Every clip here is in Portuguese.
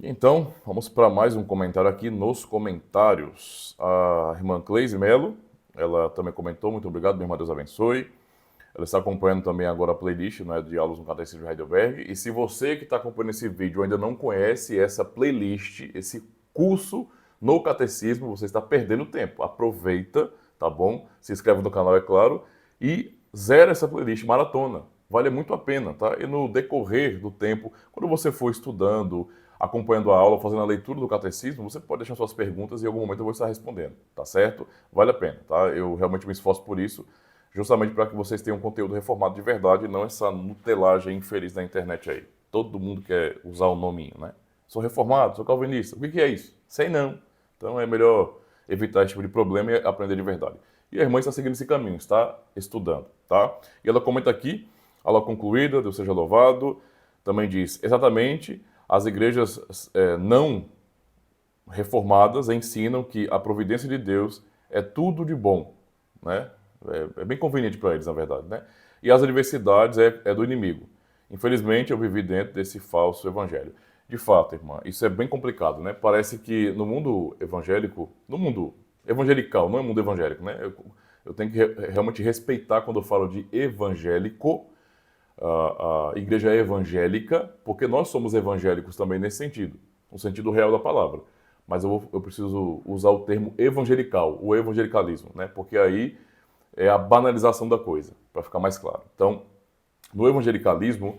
Então, vamos para mais um comentário aqui nos comentários. A irmã Cleise Melo, ela também comentou, muito obrigado, minha irmã, Deus abençoe. Ela está acompanhando também agora a playlist, né, de aulas no Catecismo de Heidelberg. E se você que está acompanhando esse vídeo ainda não conhece essa playlist, esse curso no Catecismo, você está perdendo tempo. Aproveita, tá bom? Se inscreve no canal, é claro, e zera essa playlist, maratona. Vale muito a pena, tá? E no decorrer do tempo, quando você for estudando, acompanhando a aula, fazendo a leitura do catecismo, você pode deixar suas perguntas e em algum momento eu vou estar respondendo, tá certo? Vale a pena, tá? Eu realmente me esforço por isso, justamente para que vocês tenham um conteúdo reformado de verdade e não essa nutelagem infeliz da internet aí. Todo mundo quer usar o nominho, né? Sou reformado, sou calvinista. O que é isso? Sei não. Então é melhor evitar esse tipo de problema e aprender de verdade. E a irmã está seguindo esse caminho, está estudando, tá? E ela comenta aqui, aula concluída, Deus seja louvado. Também diz, exatamente, as igrejas não reformadas ensinam que a providência de Deus é tudo de bom, né? É bem conveniente para eles, na verdade, né? E as adversidades é do inimigo. Infelizmente, eu vivi dentro desse falso evangelho. De fato, irmã, isso é bem complicado, né? Parece que no mundo evangélico, no mundo evangelical, não é mundo evangélico, né? Eu tenho que realmente respeitar quando eu falo de evangélico, a igreja evangélica, porque nós somos evangélicos também nesse sentido, no sentido real da palavra. Mas eu preciso usar o termo evangelical, o evangelicalismo, né? Porque aí é a banalização da coisa, para ficar mais claro. Então, no evangelicalismo,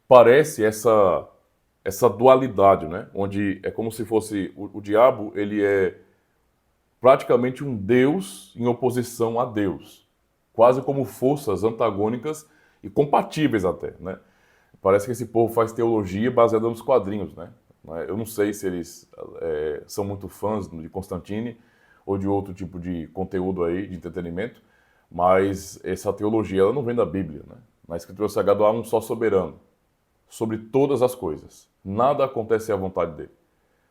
parece essa dualidade, né? Onde é como se fosse o diabo, ele é praticamente um Deus em oposição a Deus, quase como forças antagônicas e compatíveis até, né? Parece que esse povo faz teologia baseada nos quadrinhos, né? Eu não sei se eles são muito fãs de Constantine ou de outro tipo de conteúdo aí, de entretenimento, mas essa teologia ela não vem da Bíblia, né? Na Escritura Sagrada há um só soberano sobre todas as coisas. Nada acontece à vontade dele,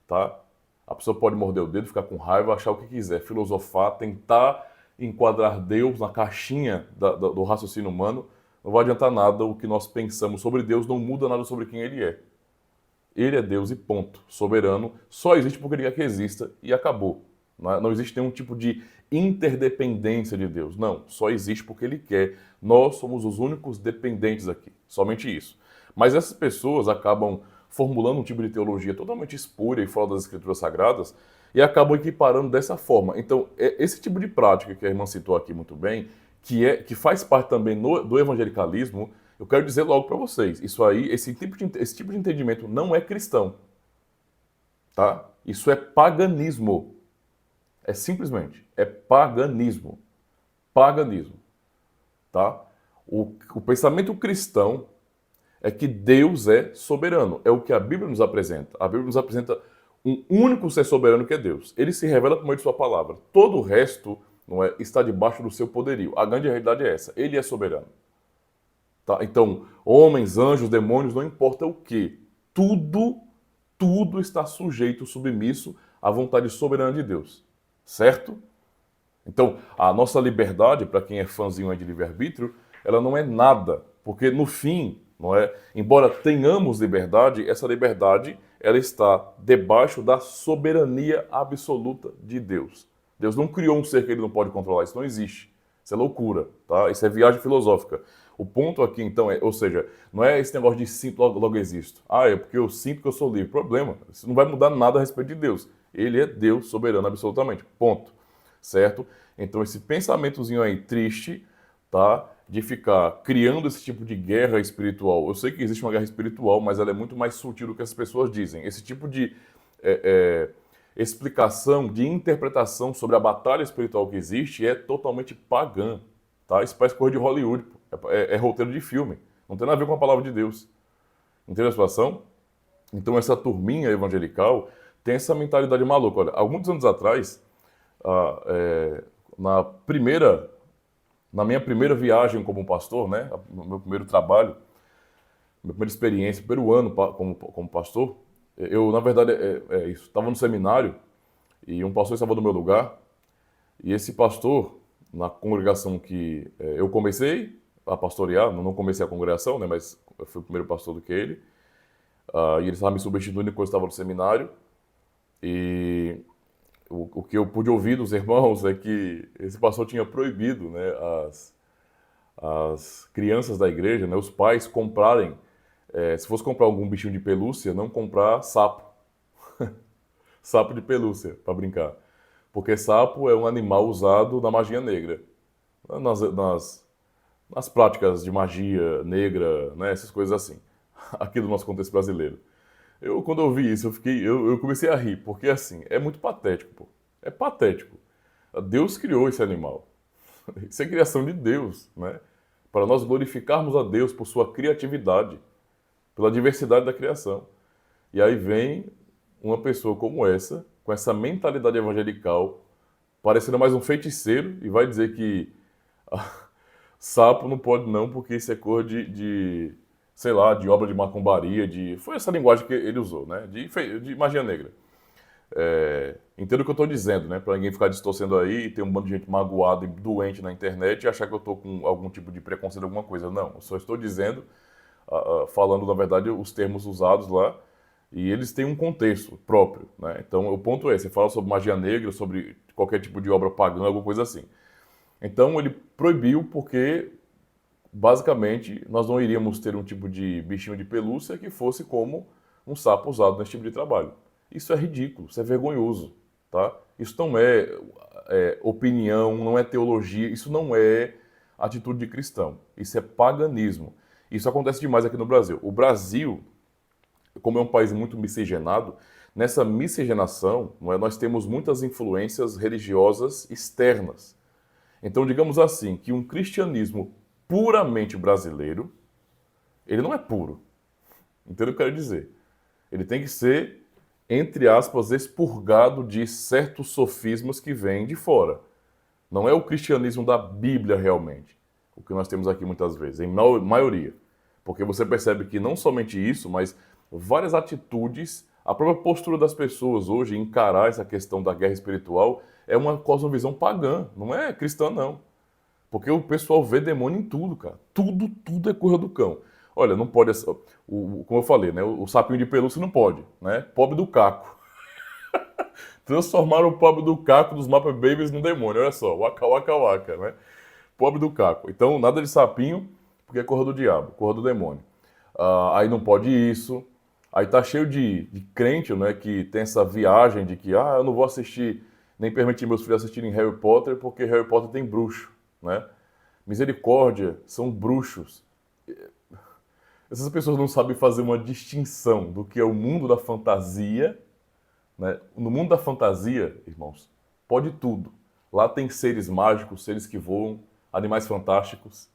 tá? A pessoa pode morder o dedo, ficar com raiva, achar o que quiser, filosofar, tentar enquadrar Deus na caixinha do raciocínio humano, não vai adiantar nada. O que nós pensamos sobre Deus não muda nada sobre quem Ele é. Ele é Deus e ponto. Soberano, só existe porque Ele quer que exista e acabou. Não existe nenhum tipo de interdependência de Deus. Não, só existe porque Ele quer. Nós somos os únicos dependentes aqui. Somente isso. Mas essas pessoas acabam formulando um tipo de teologia totalmente espúria e fora das Escrituras Sagradas e acabam equiparando dessa forma. Então, esse tipo de prática que a irmã citou aqui muito bem, que faz parte também do evangelicalismo, eu quero dizer logo para vocês, isso aí, esse tipo de entendimento não é cristão, tá? Isso é paganismo. É simplesmente, é paganismo. Paganismo, tá? O pensamento cristão é que Deus é soberano. É o que a Bíblia nos apresenta. A Bíblia nos apresenta um único ser soberano que é Deus. Ele se revela por meio de sua palavra. Todo o resto não é, está debaixo do seu poderio. A grande realidade é essa. Ele é soberano. Tá? Então, homens, anjos, demônios, não importa o que. Tudo está sujeito, submisso à vontade soberana de Deus. Certo? Então, a nossa liberdade, para quem é fãzinho de livre-arbítrio, ela não é nada, porque no fim, não é? Embora tenhamos liberdade, essa liberdade ela está debaixo da soberania absoluta de Deus. Deus não criou um ser que ele não pode controlar, isso não existe. Isso é loucura, tá? Isso é viagem filosófica. O ponto aqui, então, ou seja, não é esse negócio de sinto, logo existo. Ah, é porque eu sinto que eu sou livre. Problema, isso não vai mudar nada a respeito de Deus. Ele é Deus soberano absolutamente. Ponto. Certo? Então esse pensamentozinho aí triste, tá? De ficar criando esse tipo de guerra espiritual. Eu sei que existe uma guerra espiritual, mas ela é muito mais sutil do que as pessoas dizem. Esse tipo de explicação, de interpretação sobre a batalha espiritual que existe é totalmente pagã, tá? Isso parece coisa de Hollywood, pô. É roteiro de filme. Não tem nada a ver com a palavra de Deus. Entendeu a situação? Então essa turminha evangelical tem essa mentalidade maluca. Olha, alguns anos atrás, ah, é, na primeira, na minha primeira viagem como pastor, né, no meu primeiro trabalho, minha primeira experiência, primeiro ano como pastor, eu, na verdade, isso, estava no seminário e um pastor estava no meu lugar, e esse pastor, na congregação que eu comecei a pastorear, não comecei a congregação, né, mas eu fui o primeiro pastor do que ele, E ele estava me substituindo enquanto eu estava no seminário. E o que eu pude ouvir dos irmãos é que esse pastor tinha proibido, né, as crianças da igreja, né, os pais comprarem, se fosse comprar algum bichinho de pelúcia, não comprar sapo, sapo de pelúcia, para brincar. Porque sapo é um animal usado na magia negra, nas práticas de magia negra, né, essas coisas assim, aqui do nosso contexto brasileiro. Quando eu vi isso, eu comecei a rir, porque assim, é muito patético, pô. É patético. Deus criou esse animal. Isso é criação de Deus, né? Para nós glorificarmos a Deus por sua criatividade, pela diversidade da criação. E aí vem uma pessoa como essa, com essa mentalidade evangelical, parecendo mais um feiticeiro, e vai dizer que sapo não pode não, porque isso é cor sei lá, de obra de macumbaria, foi essa linguagem que ele usou, né? De magia negra. Entendo o que eu estou dizendo, né? Para ninguém ficar distorcendo aí e ter um bando de gente magoada e doente na internet e achar que eu estou com algum tipo de preconceito, alguma coisa. Não, eu só estou dizendo, falando na verdade os termos usados lá, e eles têm um contexto próprio, né? Então o ponto é, você fala sobre magia negra, sobre qualquer tipo de obra pagã, alguma coisa assim. Então ele proibiu porque basicamente nós não iríamos ter um tipo de bichinho de pelúcia que fosse como um sapo usado nesse tipo de trabalho. Isso é ridículo, isso é vergonhoso, tá? Isso não é opinião, não é teologia, isso não é atitude de cristão. Isso é paganismo. Isso acontece demais aqui no Brasil. O Brasil, como é um país muito miscigenado, nessa miscigenação, não é, nós temos muitas influências religiosas externas. Então, digamos assim, que um cristianismo puramente brasileiro, ele não é puro. Entendeu o que eu quero dizer? Ele tem que ser, entre aspas, expurgado de certos sofismas que vêm de fora. Não é o cristianismo da Bíblia realmente, o que nós temos aqui muitas vezes, em maioria. Porque você percebe que não somente isso, mas várias atitudes, a própria postura das pessoas hoje em encarar essa questão da guerra espiritual é uma cosmovisão pagã, não é cristã não. Porque o pessoal vê demônio em tudo, cara. Tudo é coisa do cão. Olha, não pode, como eu falei, né? O sapinho de pelúcia não pode, né? Pobre do Caco. Transformaram o pobre do Caco dos Mapa Babies num demônio, olha só, waka waka waka, né? Pobre do Caco. Então, nada de sapinho, porque é corra do diabo, corra do demônio. Aí não pode isso. Aí tá cheio de crente, né, que tem essa viagem de que, eu não vou assistir, nem permitir meus filhos assistirem Harry Potter, porque Harry Potter tem bruxo, né? Misericórdia, são bruxos. Essas pessoas não sabem fazer uma distinção do que é o mundo da fantasia, né? No mundo da fantasia, irmãos, pode tudo. Lá tem seres mágicos, seres que voam, animais fantásticos.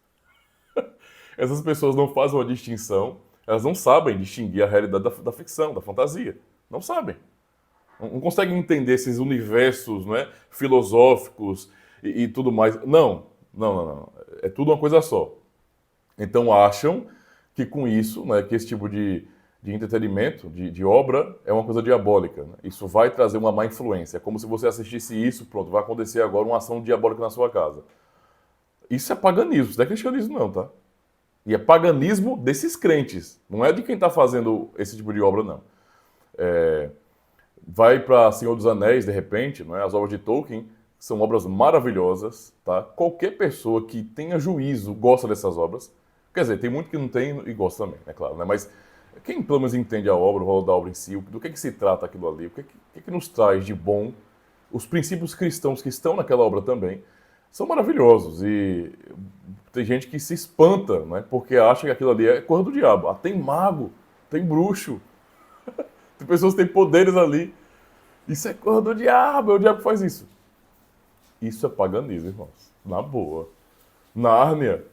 Essas pessoas não fazem uma distinção, elas não sabem distinguir a realidade da ficção, da fantasia. Não sabem. Não conseguem entender esses universos, não é, filosóficos e tudo mais. Não. É tudo uma coisa só. Então acham que com isso, né, que esse tipo de entretenimento, de obra, é uma coisa diabólica. Né? Isso vai trazer uma má influência. É como se você assistisse isso, pronto, vai acontecer agora uma ação diabólica na sua casa. Isso é paganismo, isso não é cristianismo não, tá? E é paganismo desses crentes, não é de quem está fazendo esse tipo de obra, não. Vai para Senhor dos Anéis, de repente, não é? As obras de Tolkien são obras maravilhosas, tá? Qualquer pessoa que tenha juízo gosta dessas obras. Quer dizer, tem muito que não tem e gosta também, é claro, né? Mas quem pelo menos entende a obra, o valor da obra em si, do que se trata aquilo ali, o que nos traz de bom, os princípios cristãos que estão naquela obra também, são maravilhosos. E tem gente que se espanta, né? Porque acha que aquilo ali é coisa do diabo. Tem mago, tem bruxo, tem pessoas que têm poderes ali. Isso é coisa do diabo, é o diabo que faz isso. Isso é paganismo, irmãos. Na boa. Nárnia.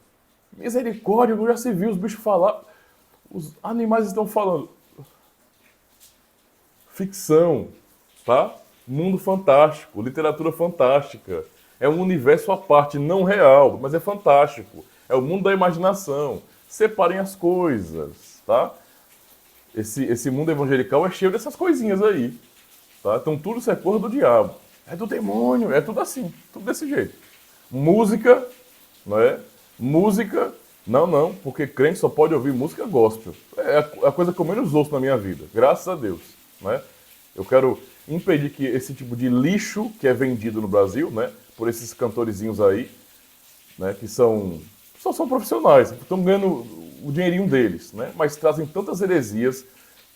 Misericórdia, já se viu os bichos falar. Os animais estão falando. Ficção, tá? Mundo fantástico, literatura fantástica. É um universo à parte, não real, mas é fantástico. É o mundo da imaginação. Separem as coisas, tá? Esse mundo evangelical é cheio dessas coisinhas aí, tá? Então tudo isso é coisa do diabo. É do demônio, é tudo assim, tudo desse jeito. Música, não é? Música Não, não, porque crente só pode ouvir música gospel. É a coisa que eu menos ouço na minha vida, graças a Deus, né? Eu quero impedir que esse tipo de lixo que é vendido no Brasil, né, por esses cantorezinhos aí, né, que só são profissionais, estão ganhando o dinheirinho deles, né, mas trazem tantas heresias,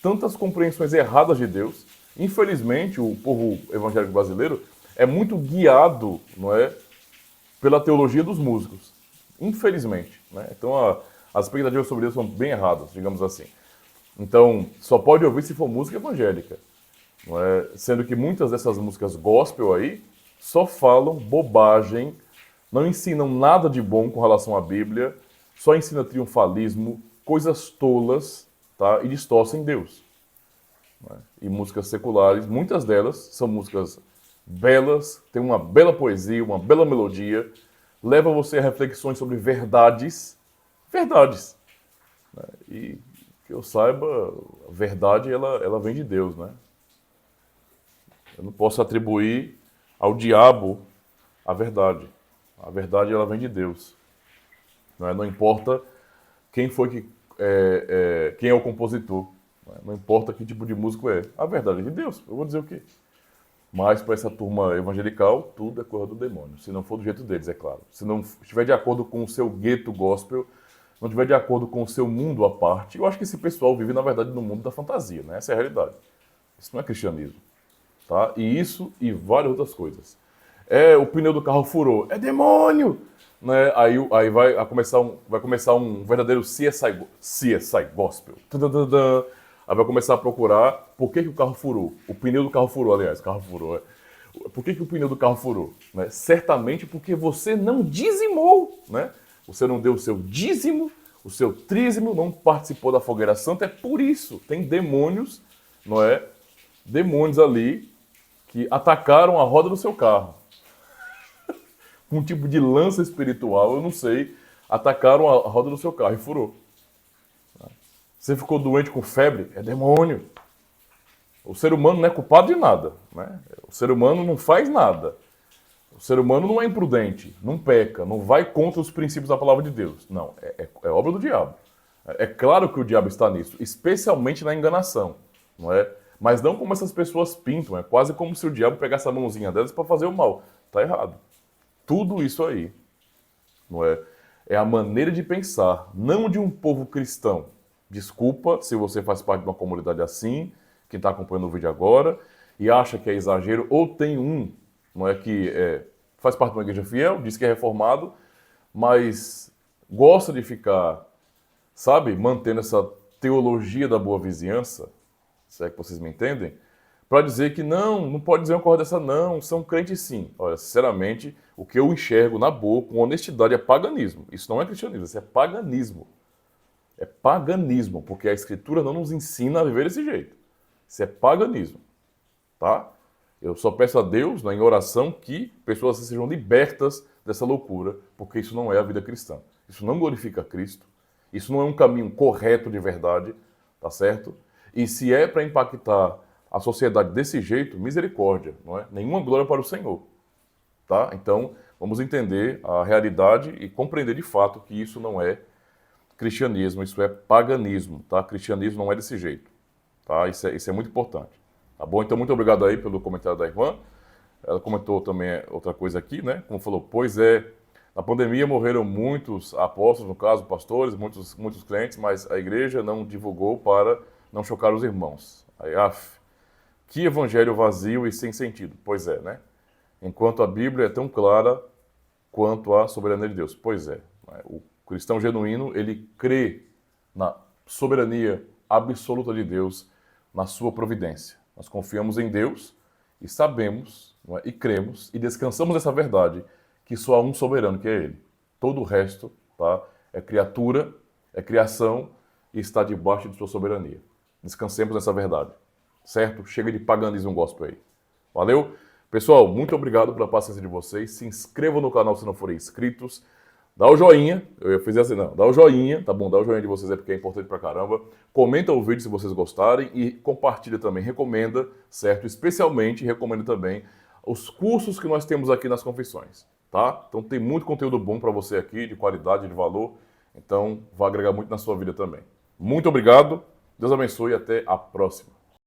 tantas compreensões erradas de Deus. Infelizmente, o povo evangélico brasileiro é muito guiado, não é, pela teologia dos músicos. Infelizmente, né? Então as expectativas sobre Deus são bem erradas, digamos assim. Então, só pode ouvir se for música evangélica, não é? Sendo que muitas dessas músicas gospel aí só falam bobagem, não ensinam nada de bom com relação à Bíblia, só ensina triunfalismo, coisas tolas, tá? E distorcem Deus. Né? E músicas seculares, muitas delas são músicas belas, têm uma bela poesia, uma bela melodia, leva você a reflexões sobre verdades, verdades. Né? E que eu saiba, a verdade ela vem de Deus, né? Eu não posso atribuir ao diabo a verdade. A verdade ela vem de Deus. Não, é? Não importa quem foi quem é o compositor. Não, é? Não importa que tipo de músico é. A verdade é de Deus. Eu vou dizer o quê? Mas para essa turma evangelical, tudo é coisa do demônio. Se não for do jeito deles, é claro. Se não estiver de acordo com o seu gueto gospel, não estiver de acordo com o seu mundo à parte, eu acho que esse pessoal vive, na verdade, no mundo da fantasia, né? Essa é a realidade. Isso não é cristianismo. Tá? E isso e várias outras coisas. O pneu do carro furou. É demônio! Né? Aí vai começar um verdadeiro CSI Gospel. Tadadadã. Aí vai começar a procurar por que o carro furou. O pneu do carro furou, aliás. O carro furou. Por que o pneu do carro furou? Né? Certamente porque você não dizimou. Né? Você não deu o seu dízimo, o seu trízimo, não participou da fogueira santa. É por isso. Tem demônios, não é? Demônios ali que atacaram a roda do seu carro. Com um tipo de lança espiritual, eu não sei, atacaram a roda do seu carro e furou. Você ficou doente com febre? É demônio. O ser humano não é culpado de nada. Né? O ser humano não faz nada. O ser humano não é imprudente, não peca, não vai contra os princípios da palavra de Deus. Não, é obra do diabo. É claro que o diabo está nisso, especialmente na enganação. Não é? Mas não como essas pessoas pintam. É quase como se o diabo pegasse a mãozinha delas para fazer o mal. Está errado. Tudo isso aí, não é? É a maneira de pensar, não de um povo cristão. Desculpa se você faz parte de uma comunidade assim, que está acompanhando o vídeo agora, e acha que é exagero, ou tem não é que faz parte de uma igreja fiel, diz que é reformado, mas gosta de ficar, sabe, mantendo essa teologia da boa vizinhança, se é que vocês me entendem, para dizer que não pode dizer uma coisa dessa não, são crentes sim. Olha, sinceramente, o que eu enxergo na boa, com honestidade, é paganismo. Isso não é cristianismo, isso é paganismo. É paganismo, porque a Escritura não nos ensina a viver desse jeito. Isso é paganismo, tá? Eu só peço a Deus, em oração, que pessoas sejam libertas dessa loucura, porque isso não é a vida cristã. Isso não glorifica Cristo. Isso não é um caminho correto de verdade, tá certo? E se é para impactar a sociedade desse jeito, misericórdia, não é? Nenhuma glória para o Senhor, tá? Então, vamos entender a realidade e compreender de fato que isso não é cristianismo, isso é paganismo, tá? Cristianismo não é desse jeito, tá? Isso é muito importante, tá bom? Então, muito obrigado aí pelo comentário da irmã. Ela comentou também outra coisa aqui, né? Como falou, pois é, na pandemia morreram muitos apóstolos, no caso, pastores, muitos crentes, mas a igreja não divulgou para não chocar os irmãos. Aí, que evangelho vazio e sem sentido. Pois é, né? Enquanto a Bíblia é tão clara quanto a soberania de Deus. Pois é. O cristão genuíno, ele crê na soberania absoluta de Deus, na sua providência. Nós confiamos em Deus e sabemos, não é? E cremos e descansamos nessa verdade que só há um soberano, que é Ele. Todo o resto, tá? É criatura, é criação e está debaixo de sua soberania. Descansemos nessa verdade. Certo? Chega de paganismo gospel aí. Valeu? Pessoal, muito obrigado pela paciência de vocês. Se inscrevam no canal se não forem inscritos. Dá o joinha. Eu ia fazer assim, não. Dá o joinha, tá bom? Dá o joinha de vocês porque é importante pra caramba. Comenta o vídeo se vocês gostarem e compartilha também. Recomenda, certo? Especialmente recomenda também os cursos que nós temos aqui nas confissões, tá? Então tem muito conteúdo bom para você aqui, de qualidade, de valor. Então, vai agregar muito na sua vida também. Muito obrigado, Deus abençoe e até a próxima.